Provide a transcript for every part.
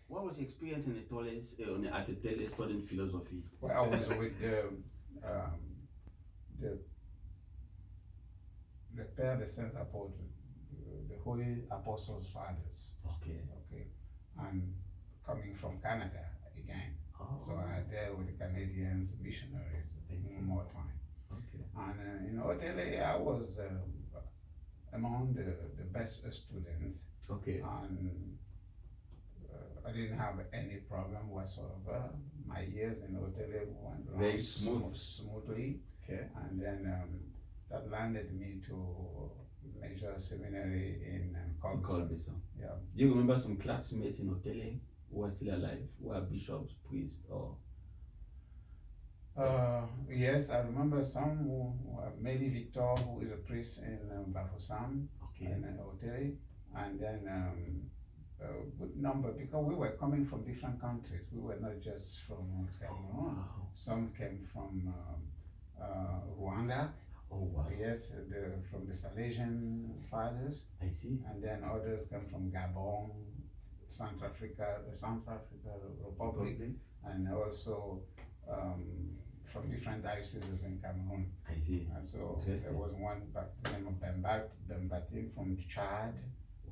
What was your experience in at the Tele studying philosophy? Well, I was with um, the the Père des Saints Apôtres, the Holy Apostles Fathers. Okay. Okay, and coming from Canada again. Oh. So I dealt with the Canadians missionaries one more time. Okay. And in Otele, I was among the best students. Okay. And I didn't have any problem whatsoever. My years in Otele went Very smoothly. Okay. And then that landed me to major seminary in Colbison. Yeah. Do you remember some classmates in Otele who are still alive, who are bishops, priests, or? Yes, I remember some who Mary Victor, who is a priest in Bafoussam, Okay. in Otele, and then a good number, because we were coming from different countries. We were not just from Cameroon. Oh, wow. Some came from Rwanda. Oh, wow. Yes, from the Salesian fathers. I see. And then others come from Gabon, Central Africa Republic, and also from different dioceses in Cameroon. I see. And so there was one by the name of Bembatim from Chad,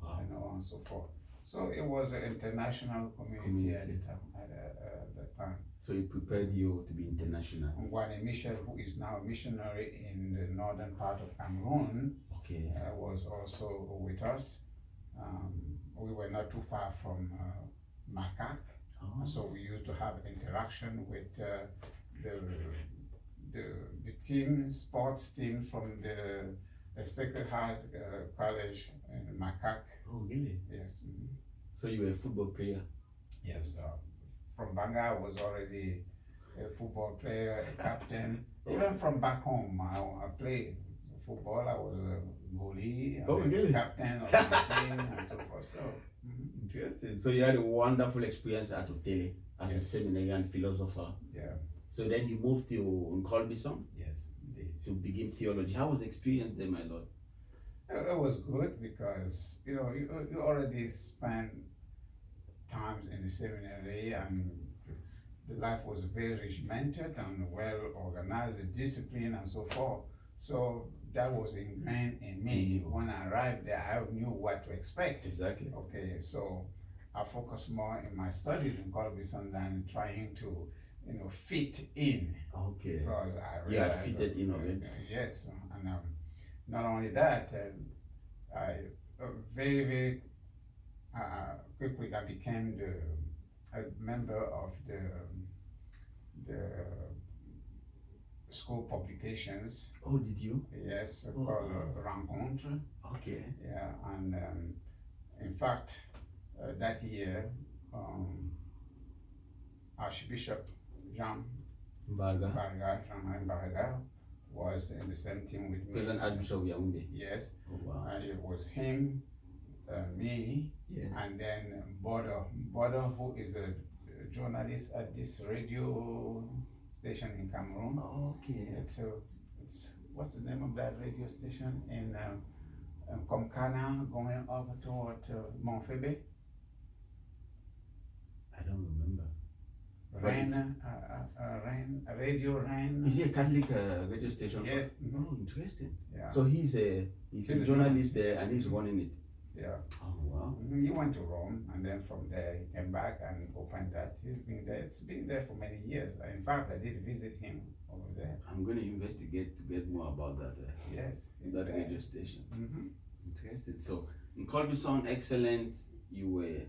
wow. And so forth. So it was an international community. At the time. So it prepared you to be international. Juan Michel, who is now a missionary in the northern part of Cameroon, okay, was also with us. We were not too far from Macac, so we used to have interaction with the team, sports team from the Sacred Heart College in Macac. Oh, really? Yes. So you were a football player? Yes. From Banga, I was already a football player, a captain. Even from back home, I played football. I was a goalie, really? Captain of the team, and so forth. So, interesting. So you had a wonderful experience at Otele as a seminarian philosopher. Yeah. So then you moved to Colbison? Yes, indeed. To begin theology. How was the experience there, my lord? It was good because you already spent times in the seminary, and the life was very regimented and well organized, disciplined, and so forth. So that was ingrained in me. When I arrived there, I knew what to expect. Exactly. Okay, so I focused more in my studies in Colbison than trying to, fit in. Okay. Because I realized you had fitted in already. Yes, and not only that, I very, very quickly I became a member of the school publications. Oh, did you? Yes, called Rencontre. Okay. Yeah, and in fact, that year, Archbishop Jean Barga was in the same team with me. Present Archbishop Yaoundé. Yes. Oh, wow. And it was him, me, and then Bodo, who is a journalist at this radio station in Cameroon. Oh, okay. It's what's the name of that radio station in Komkana, going over toward Montfebe? I don't remember. Radio Rain. Is he a Catholic radio station? Yes. Oh, interesting. Yeah. So he's a journalist there and he's running it. Yeah. Oh, wow. He went to Rome, and then from there he came back and opened that. He's been there. It's been there for many years. In fact, I did visit him over there. I'm going to investigate to get more about that. Yes. That radio station. Mm-hmm. Interesting. So in Colbison, excellent. You were.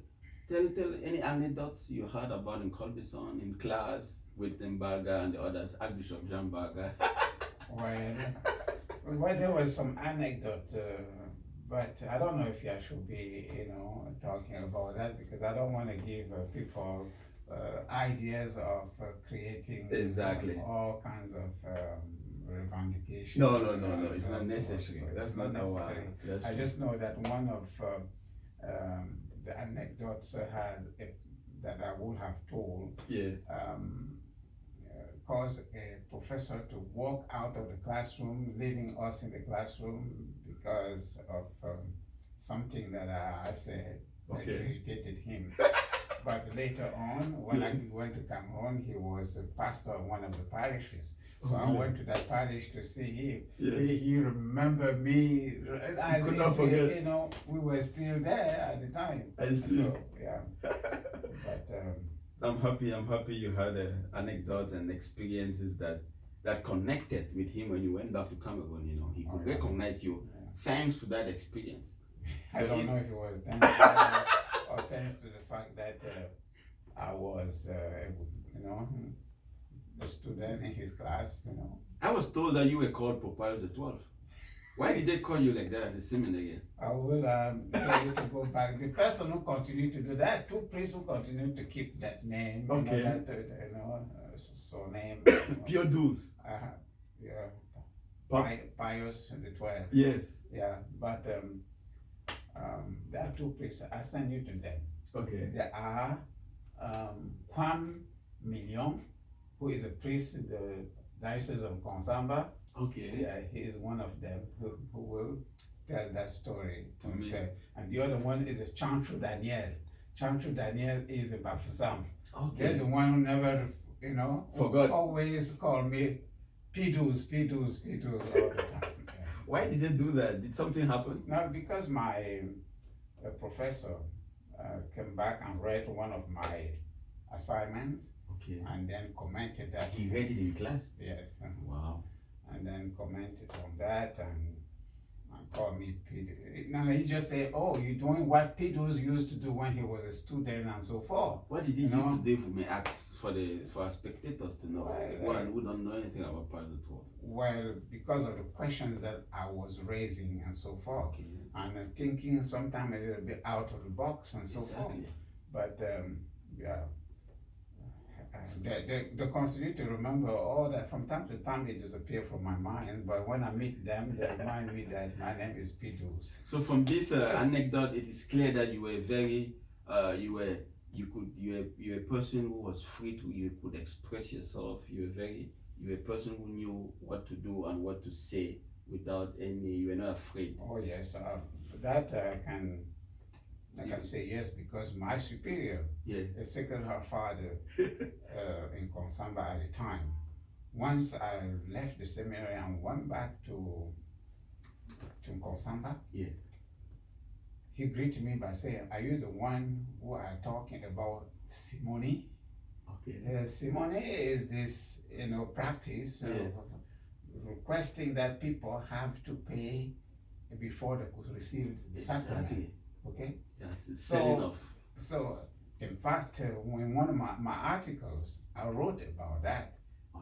Tell any anecdotes you heard about in Colbison in class with Mbarga and the others, Archbishop Jean Barga. Well, there was some anecdote, but I don't know if I should be, talking about that, because I don't want to give people ideas of creating all kinds of revendications. No, it's not necessary. That's not necessary. I just know that one of the anecdotes that I would have told. Yes. Caused a professor to walk out of the classroom, leaving us in the classroom because of something that I said that irritated him. But later on, when I went to Cameroon, he was a pastor of one of the parishes. So I went to that parish to see him. He remembered me. I could not forget. You know, we were still there at the time. I see. So, yeah. But I'm happy you had anecdotes and experiences that connected with him when you went back to Cameroon. You know, he could recognize you thanks to that experience. I don't know if it was thanks to that or thanks to the fact that I was, you know, a student in his class, you know. I was told that you were called Pope Pius XII. Why did they call you like that as a seminarian? I will tell you to go back. The person who continued to do that, two priests who continued to keep that name, okay. You know, that, you know, surname. Pure Deuce. Yeah. Pius XII. Yes. Yeah, but there are two priests. I send you to them. Okay. There are Kwam Million, who is a priest in the Diocese of Konsamba. Okay. Yeah, he is one of them who will tell that story. To me. And the other one is a Chanchu Daniel. Chanchu Daniel is a Bafusam. Okay. They're the one who never, you know, forgot. Always call me Pidus all the time. Yeah. Why did they do that? Did something happen? No, because my professor came back and read one of my assignments. Okay. And then commented that. He read it in class? Yes. Wow. And then commented on that and called me Pidus. No, he just said, oh, you're doing what Pidus used to do when he was a student and so forth. What did he used to do for me? Ask for our spectators to know. One who don't know anything about Pius XII. Well, because of the questions that I was raising and so forth. Okay. And thinking sometimes a little bit out of the box and so forth. But yeah. They continue to remember all that. From time to time, it disappears from my mind. But when I meet them, they remind me that my name is Pidus. So from this anecdote, it is clear that you were very, you were a person who was free to, you could express yourself. You were a person who knew what to do and what to say without any. You were not afraid. Oh yes, that I can say yes, because my superior, the Sacred Heart Father in Konsamba at the time, once I left the seminary and went back to Konsamba, he greeted me by saying, are you the one who are talking about simony? Okay. Simony is this, you know, practice requesting that people have to pay before they could receive the sacrament. Okay. Yes, so in fact, in one of my articles, I wrote about that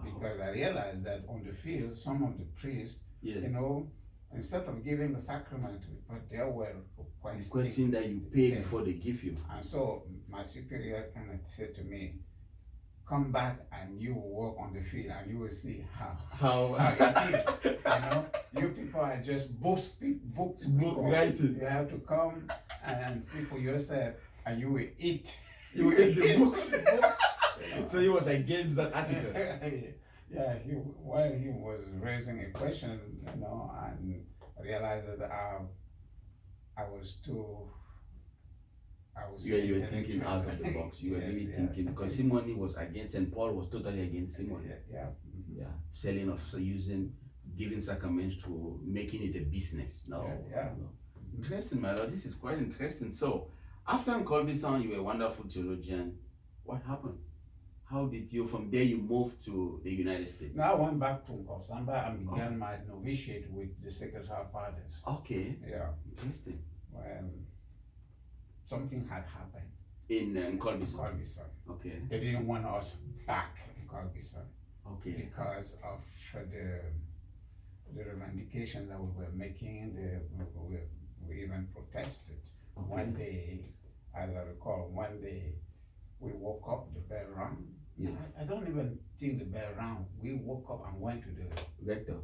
because I realized that on the field, some of the priests, you know, instead of giving the sacrament, but they were requesting that you pay before they give you. And so my superior kind of said to me, come back and you will work on the field and you will see how it is. You know, you people are just booked people. Right. You have to come and see for yourself and you will eat. You will eat the books. You know? So he was against that article. Yeah, while he was raising a question, you know, and I realized that I was too. You were thinking out of the box. You were really thinking, because simony was against, and Paul was totally against simony. Selling of giving sacraments to making it a business. No. Interesting, my Lord. This is quite interesting. So, after Nkolbison, you were a wonderful theologian. What happened? How did you, from there, you moved to the United States? Now I went back to Konsamba and began my novitiate with the Sacred Heart Fathers. Okay. Yeah. Interesting. When something had happened in Nkolbison. Okay. They didn't want us back in Nkolbison. Okay. Because of the revendications that we were making. We even protested. Okay. One day, as I recall, we woke up, the bell rang. Yes. I don't even think the bell rang. We woke up and went to the rector.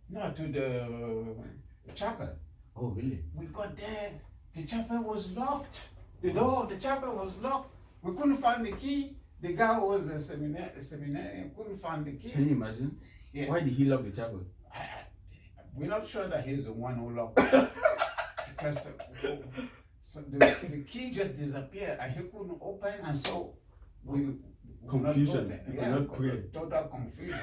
No, to the chapel. Oh, really? We got there. The chapel was locked. The door of the chapel was locked. We couldn't find the key. The guy was a seminarian, couldn't find the key. Can you imagine? Yeah. Why did he lock the chapel? We're not sure that he's the one who locked it. Because So the key just disappeared and he couldn't open, and so we confusion. Total confusion.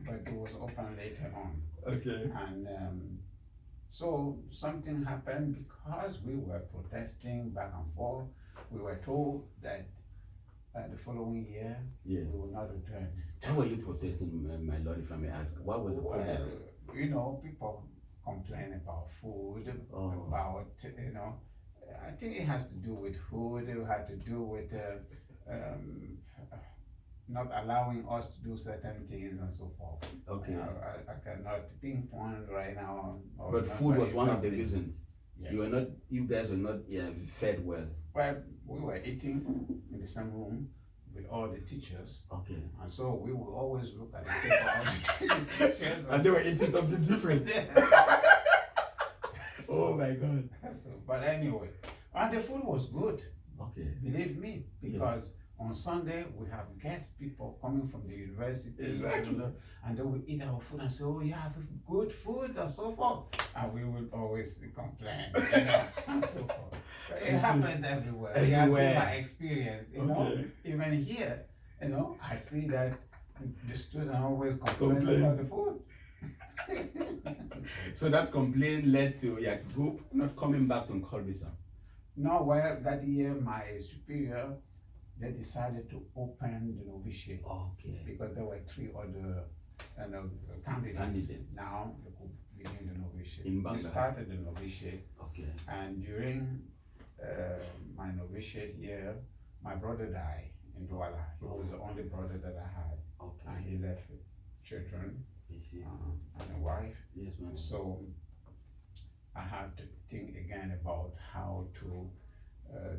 But it was open later on. Okay. And so something happened because we were protesting back and forth. We were told that the following year we will not return. Why were you protesting, my lord, if I may ask? What was the problem? Well, you know, people complain about food, about, you know, I think it has to do with food, it had to do with not allowing us to do certain things and so forth. Okay. I cannot pinpoint right now. But food was one of the reasons. Yes. You guys were not fed well. Well, we were eating in the same room with all the teachers. Okay. And so we would always look at the paper of the teachers. And they were eating something different. Oh my God. So, but anyway, and the food was good. Okay. Believe me, because on Sunday we have guest people coming from the university. Exactly. And they will eat our food and say, oh, you have good food and so forth. And we would always complain, you know, and so forth. It happens everywhere. Everywhere. Yeah, my experience, you know, even here, you know, I see that the students always complain about the food. So that complaint led to your group not coming back to Colbison? No, well, that year my superior, they decided to open the novitiate. Okay. Because there were 3 other candidates. Now they could begin the novitiate. We started the novitiate. Okay. And during my novitiate year, my brother died in Douala. He was the only brother that I had. Okay. And he left children and a wife. Yes, ma'am. So I had to think again about how to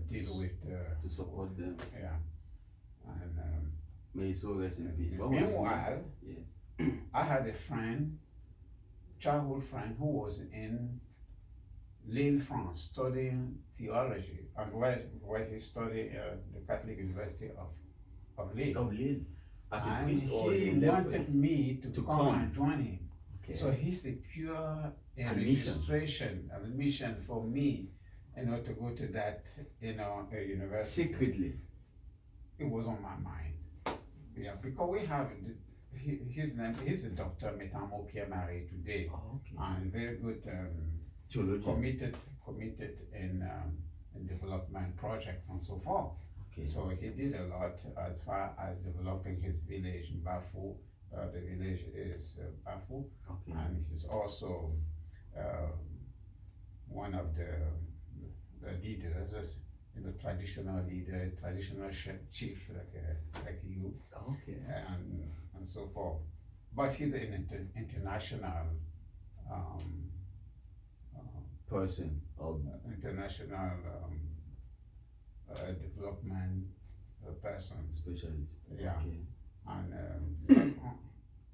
deal with to support them. Yeah. And may he so rest in peace. Meanwhile, I had a friend, childhood friend, who was in Lille, France, studying theology, and where he studied the Catholic University of Lille. Of Lille. As a priest, he wanted me to come and join him. Okay. So he secured a registration, admission for me, you know, to go to that, you know, university. Secretly. It was on my mind. Yeah, because we have his name. He's a doctor, Metamo Pierre Marie today, and very good committed in development projects and so forth. Okay. So he did a lot as far as developing his village in Bafou. The village is Bafou, and he's also one of the leaders, you know, traditional leader, traditional chief like you, and so forth. But he's an international person, international development person, specialist. Yeah, and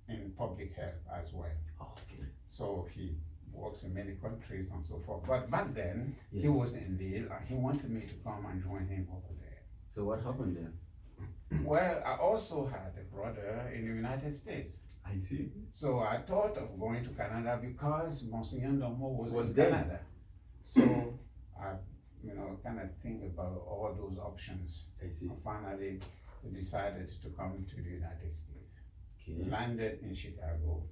in public health as well. Okay. So he works in many countries and so forth. But back then, he was in Lille and he wanted me to come and join him over there. So what happened there? Well, I also had a brother in the United States. I see. So I thought of going to Canada because Monsignor Domo was in there. Canada. So I, you know, kind of think about all those options. I see. And finally, we decided to come to the United States. Okay. Landed in Chicago,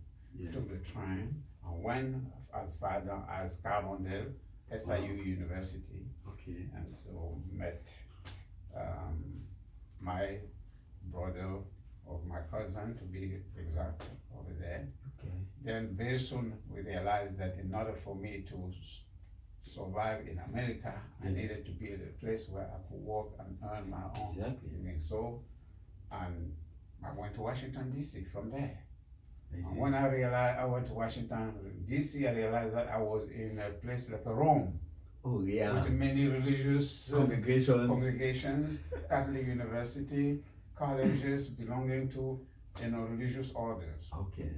took the train, and went as far down as Carbondale, SIU University. Okay. And so met my brother, or my cousin to be exact, over there. Okay. Then very soon we realized that in order for me to survive in America, I needed to be at a place where I could work and earn my own. Exactly. So, and I went to Washington, D.C. from there. And when I realized I went to Washington, D.C., I realized that I was in a place like a Rome. Oh, yeah. With many religious congregations, Catholic university, colleges belonging to, you know, religious orders. Okay.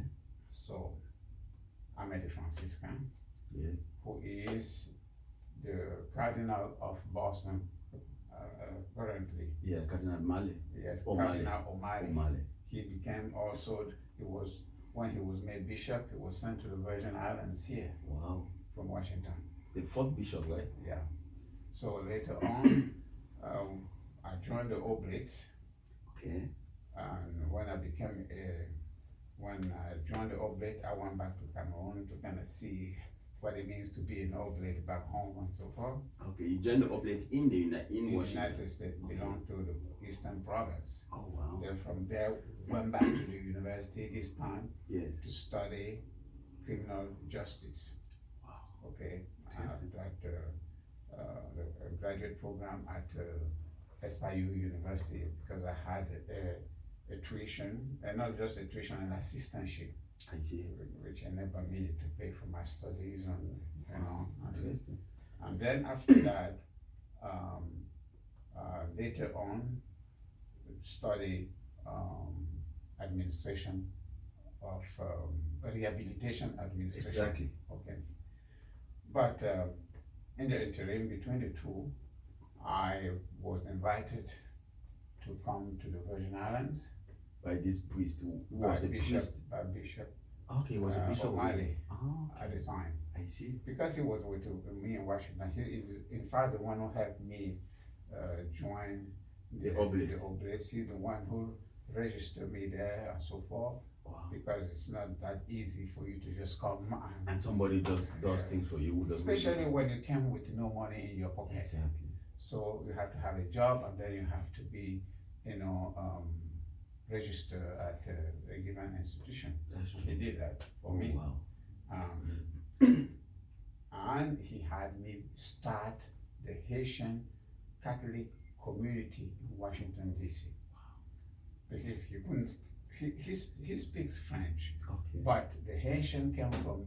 So, I met a Franciscan. Yes. Who is the Cardinal of Boston currently. Yeah, Cardinal Mali. Yes, O'Malley. Cardinal O'Malley. He became also, when he was made bishop, he was sent to the Virgin Islands here. Wow. From Washington. The 4th bishop, right? Yeah. So later on, I joined the Oblate. Okay. And when I joined the Oblate, I went back to Cameroon to kind of see what it means to be an Oblate back home and so forth. Okay, you joined the Oblate in Washington. United States, belonged to the Eastern Province. Oh wow. Then from there, went back to the university this time. Yes. To study criminal justice. Wow. Okay. The graduate program at SIU University, because I had a tuition, and not just a tuition, an assistantship. I see. Which enabled me to pay for my studies and Interesting. And then after that, later on, study administration of rehabilitation administration. Exactly. Okay. But in the interim between the two, I was invited to come to the Virgin Islands. By this priest, who was a priest? By Bishop. Okay, he was a bishop. O'Malley, oh, okay. at the time. I see. Because he was with me in Washington. He is, in fact, the one who helped me join the Oblate. He's the one who registered me there and so forth. Wow. Because it's not that easy for you to just come and somebody does things for you. Especially when you came with no money in your pocket. Exactly. So you have to have a job, and then you have to be, registered at a given institution. He did that for me. Wow. And he had me start the Haitian Catholic community in Washington, D.C. Wow. Because he couldn't, he speaks French, okay. But the Haitian came from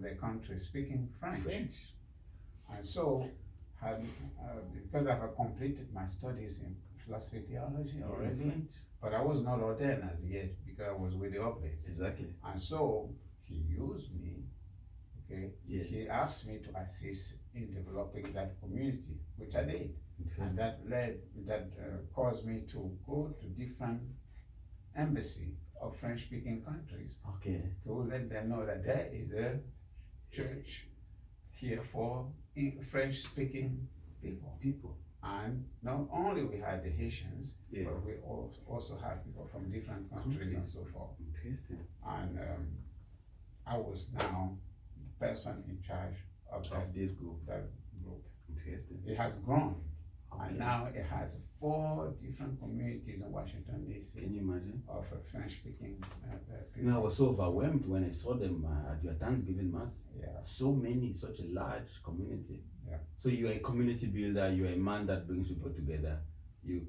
their country speaking French. And so, because I've completed my studies in philosophy theology already, but I was not ordained as yet because I was with the Oblate. Exactly. And so he used me, okay? Yeah. He asked me to assist in developing that community, which I did. And that caused me to go to different embassies of French-speaking countries. Okay. To let them know that there is a church here for French-speaking people. And not only we had the Haitians, yes. But we also had people from different countries and so forth. Interesting. And I was now the person in charge of this group. That group. Interesting. It has grown. Okay. And now it has 4 different communities in Washington, D.C. Can you imagine? Of French-speaking people. You know, I was so overwhelmed when I saw them at your Thanksgiving Mass. Yeah. So many, such a large community. Yeah. So you're a community builder, you're a man that brings people together. You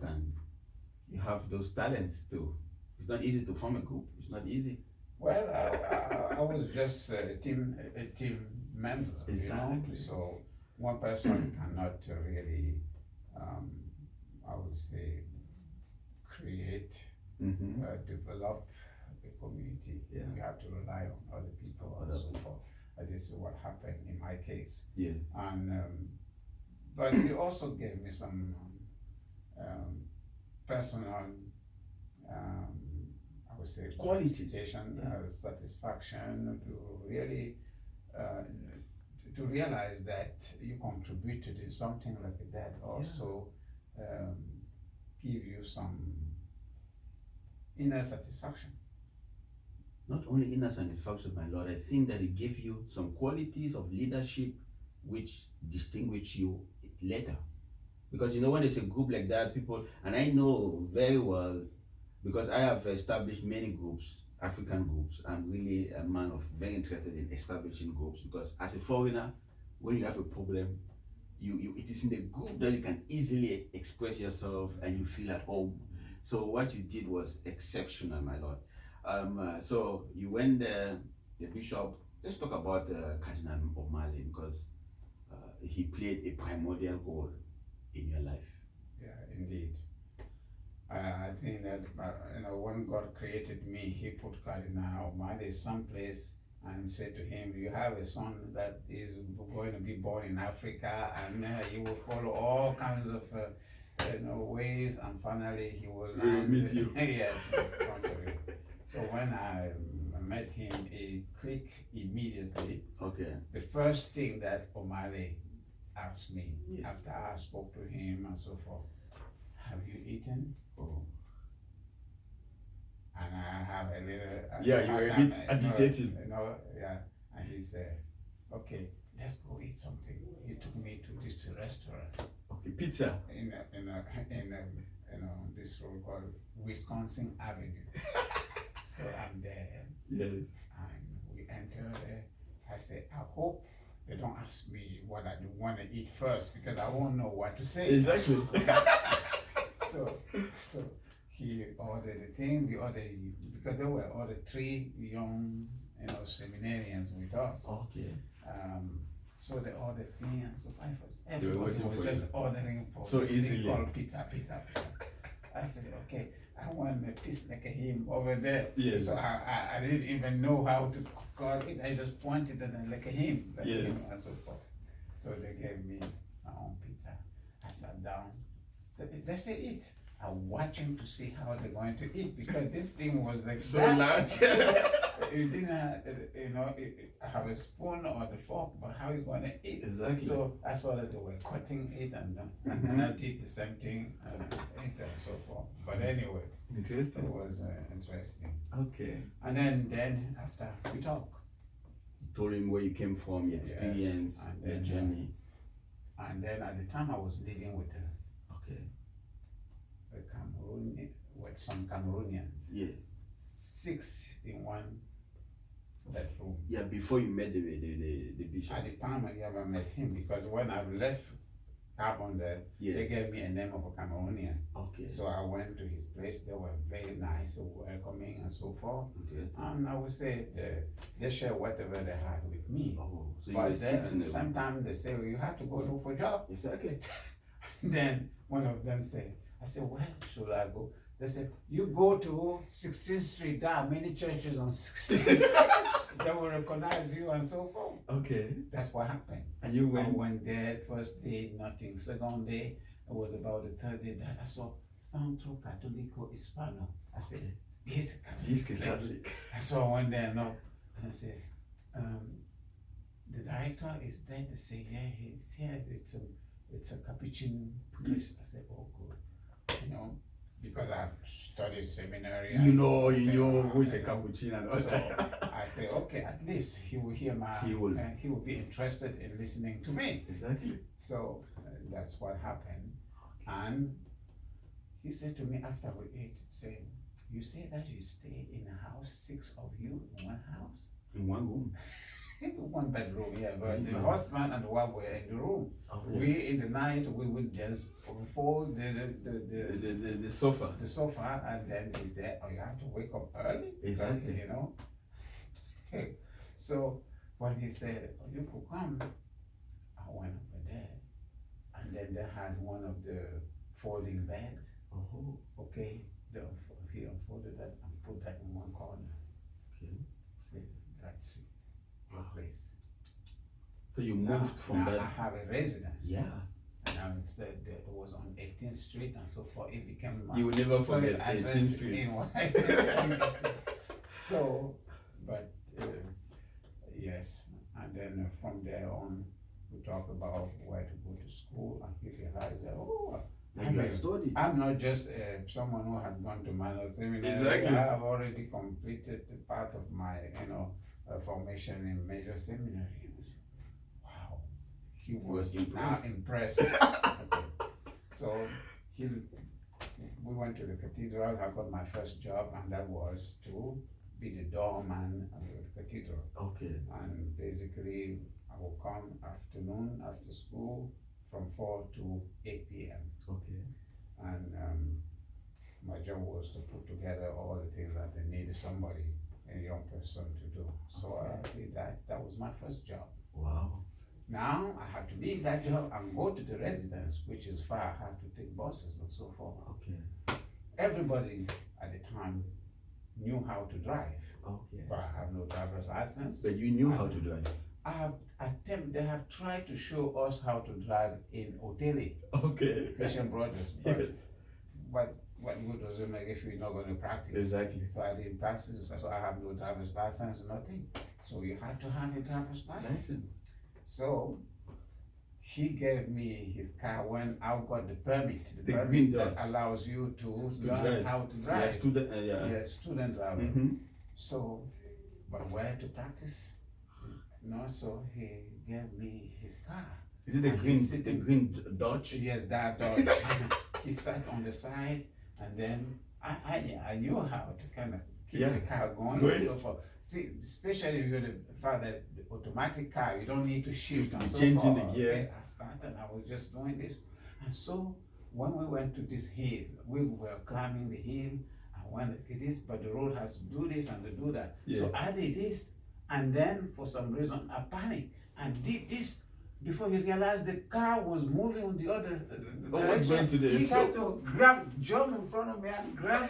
have those talents too. It's not easy to form a group. It's not easy. Well, I was just a team member, exactly. So one person cannot really, I would say, create, develop a community. Yeah. You have to rely on other people and so forth. This is what happened in my case. Yes. And but he also gave me some personal, I would say, qualities, satisfaction to really to realize that you contributed in something like that. Also, give you some inner satisfaction. Not only inner satisfaction, my Lord, I think that it gave you some qualities of leadership which distinguish you later. Because when it's a group like that, people, and I know very well, because I have established many groups, African groups. I'm really a man of very interested in establishing groups, because as a foreigner, when you have a problem, it is in the group that you can easily express yourself and you feel at home. So what you did was exceptional, my Lord. So you went there, the bishop. Let's talk about Cardinal O'Malley, because he played a primordial role in your life. Yeah, indeed. I think that when God created me, He put Cardinal O'Malley someplace and said to him, "You have a son that is going to be born in Africa, and he will follow all kinds of ways, and finally he will land." Meet you. Yes. So when I met him, it clicked immediately. Okay. The first thing that O'Malley asked me, Yes. after I spoke to him and so forth, have you eaten? Oh. And I have a little. Yeah, you were a bit agitated. Yeah. And he said, okay, let's go eat something. He took me to this restaurant. Okay, pizza. In this road called Wisconsin Avenue. So I'm there. Yes. And we enter there. I said, I hope they don't ask me what I do want to eat first because I won't know what to say. Exactly. So he ordered the thing, because there were other 3 young, seminarians with us. Okay. So they ordered thing and so I was, They were everybody waiting was for just ordering for so this easily. thing called pizza. I said, okay, I want a piece like him over there. Yes. So I didn't even know how to call it. I just pointed at it like him, Yes. and so forth. So they gave me my own pizza. I sat down. So let's say eat. I'm watching to see how they're going to eat because this thing was like So large. You didn't have a spoon or the fork, but how you going to eat? Exactly. So I saw that they were cutting it and then I did the same thing and ate and so forth. But anyway, Interesting. it was interesting. Okay. And then after we talk. You told him where you came from, your experience, Yes, and your then, journey. And then at the time I was living with Okay. a Cameroonian, with some Cameroonians. Yes. 6 in one bedroom. Yeah, before you met the bishop. At the time I never met him because when I left Carbon there, Yeah. they gave me a name of a Cameroonian. Okay. So I went to his place. They were very nice, welcoming and so forth. Interesting. And I would say they share whatever they had with me. Oh, so you But were then 6 in the sometimes they say, well, you have to go look for a job. Exactly. Then one of them said, I said, where should I go? They said, you go to 16th Street. There are many churches on 16th Street. They will recognize you and so forth. Okay. That's what happened. And you I went. went there, first day, nothing. Second day, it was about the third day that I saw Centro Católico Hispano. I said, yes, Catholic. So I went there and knocked and I said, the director is there. They say, yeah, he's here. It's a Capuchin priest. I said, oh, good. Because I've studied seminary. You know who is a cappuccino and all So that. I say, okay, at least he will hear He will. he will be interested in listening to me. Exactly. So that's what happened. And he said to me after we ate, saying, you say that you stay in a house, 6 of you in one house? In one room. One bedroom, yeah, but the husband and the wife were in the room. Okay. We in the night we would just fold the sofa. The sofa and then be there. Or you have to wake up early. Exactly. Because, so when he said, oh, you could come, I went over there, and then they had one of the folding beds. Oh. Okay, he unfolded that and put that in one corner. Okay. Said, that's your place. So you moved from now that. I have a residence. Yeah. And I said that it was on 18th Street and so forth. It became my You will never first forget address 18th Street. in what I So, but yes, and then from there on, we talk about where to go to school, and he realized that, I'm not just someone who had gone to minor seminary. Exactly. I have already completed part of my, formation in major seminary. Wow, he was impressed. Okay. So we went to the cathedral. I got my first job, and that was to be the doorman of the cathedral. Okay. And basically, I will come afternoon after school from 4 to 8 p.m. Okay. And my job was to put together all the things that they needed somebody, a young person, to do. So I did that. That was my first job. Wow. Now I have to leave that job and go to the residence, which is far. I have to take buses and so forth. Okay. Everybody at the time knew how to drive. Okay. But I have no driver's license. But you knew how to drive. They have tried to show us how to drive in Otele. Okay. Christian Brothers. But what good does it make if you're not going to practice? Exactly. So I didn't practice, so I have no driver's license, nothing. So you have to have a driver's license. So he gave me his car when I got the permit. The permit green that Dodge. allows you to learn drive. how to drive. Yeah, student, yeah. Yeah, student driver. Mm-hmm. So, but where to practice? No, so he gave me his car. Is it the green Dodge? Yes, that Dodge. He sat on the side, and then I knew how to kind of keep the car going and so forth. See, especially if you're the father, the automatic car, you don't need to shift and so changing forth. the gear. Okay, I started, I was just doing this. And so when we went to this hill, we were climbing the hill, and when it is, but the road has to do this and to do that. Yeah. So I did this, and then for some reason I panicked and did this. Before he realized the car was moving on the other direction, going to the he had to jump in front of me and grab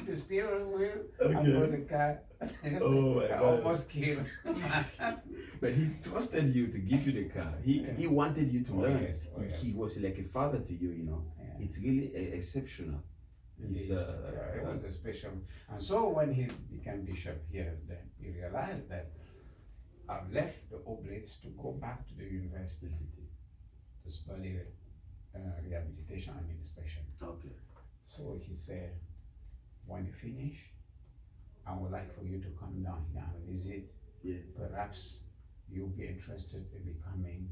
the steering wheel and put the car. Oh my I God. almost killed. But he trusted you to give you the car. He wanted you to learn. Yes. Oh, yes. He was like a father to you, you know. Yeah. It's really exceptional. He's, it was a special. And so when he became bishop here, then he realized that I've left the Oblates to go back to the university to study rehabilitation administration. Okay. So he said, when you finish, I would like for you to come down here and visit. Yes. Perhaps you'll be interested in becoming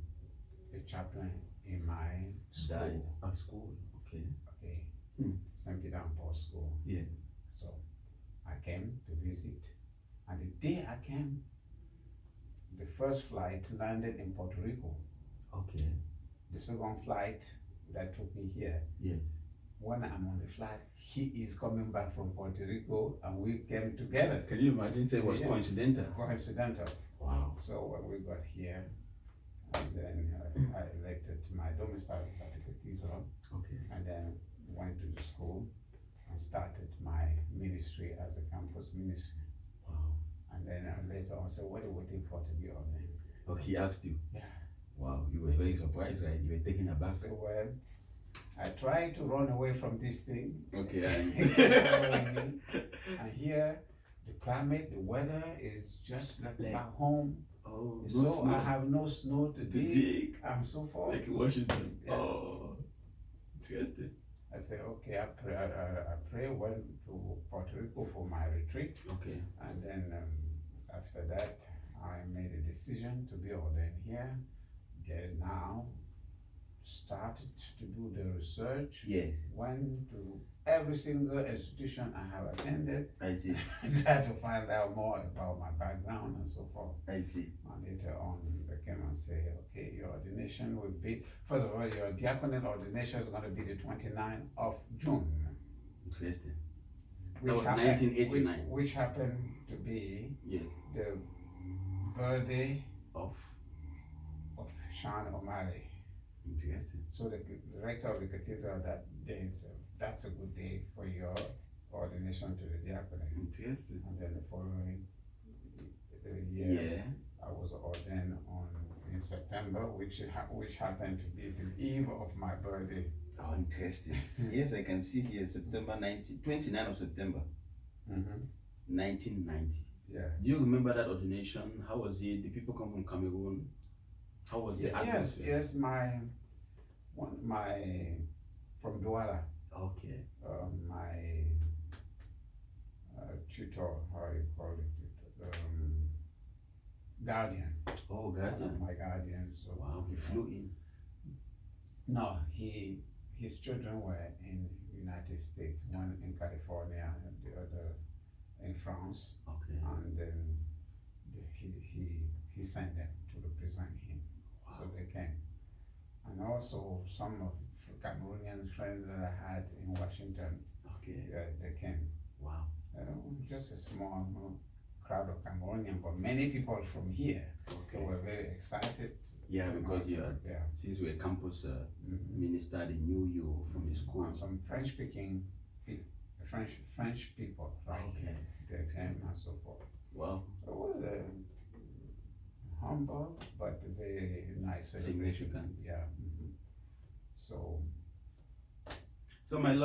a chaplain in my school. That is at school. Okay. Okay. St. Peter and Paul School. Yeah. So I came to visit, and the day I came, the first flight landed in Puerto Rico. Okay. The second flight that took me here. Yes. When I'm on the flight, he is coming back from Puerto Rico, and we came together. Can you imagine? So it was coincidental. Coincidental. Wow. So when we got here, and then I elected my domicile at the cathedral. Okay. And then went to the school and started my ministry as a campus ministry. Wow. And then later on, said, what are you waiting for to be ordained? Oh, he asked you? Yeah. Wow, you were very surprised, right? You were taken aback. I said, well, I tried to run away from this thing. Okay. And here, the climate, the weather is just like back home. Oh, so no snow. I have no snow to dig. I'm so far. Like in Washington. Yeah. Oh, interesting. I said, okay, I pray, went to Puerto Rico for my retreat. Okay. And then after that, I made a decision to be ordained here. Then now started to do the research. Yes. Went to every single institution I have attended. I see. Tried to find out more about my background and so forth. I see. And later on, they came and say, okay, your ordination will be, first of all, your diaconate ordination is going to be the 29th of June. Interesting. Which That was happened, 1989. which happened to be Yes. the birthday Of. Sean O'Malley. Interesting. So the rector of the cathedral that day said, that's a good day for your ordination to the diaconate. Interesting. And then the following year, Yeah. I was ordained in September, which happened to be the eve of my birthday. Oh, interesting. Yes, I can see here September 29th of September, 1990. Yeah. Do you remember that ordination? How was it? Did people come from Cameroon? How was the atmosphere? Yes, my from Douala. Okay. My tutor, how you call it, guardian. Oh, guardian. My guardian. So Wow, he flew in. No, his children were in United States. One in California, and the other in France. Okay. And then he sent them to represent him. Wow. So they came. And also some of Cameroonian friends that I had in Washington, Okay. they came. Wow. Just a small crowd of Cameroonian, but many people from here. Okay. They were very excited. Yeah, because you had, since you were a campus minister, they knew you from the school. And some French-speaking French people, right? Okay. They came and so forth. Wow. So it was a humble but very nice celebration. Significant. Yeah. So my Lord.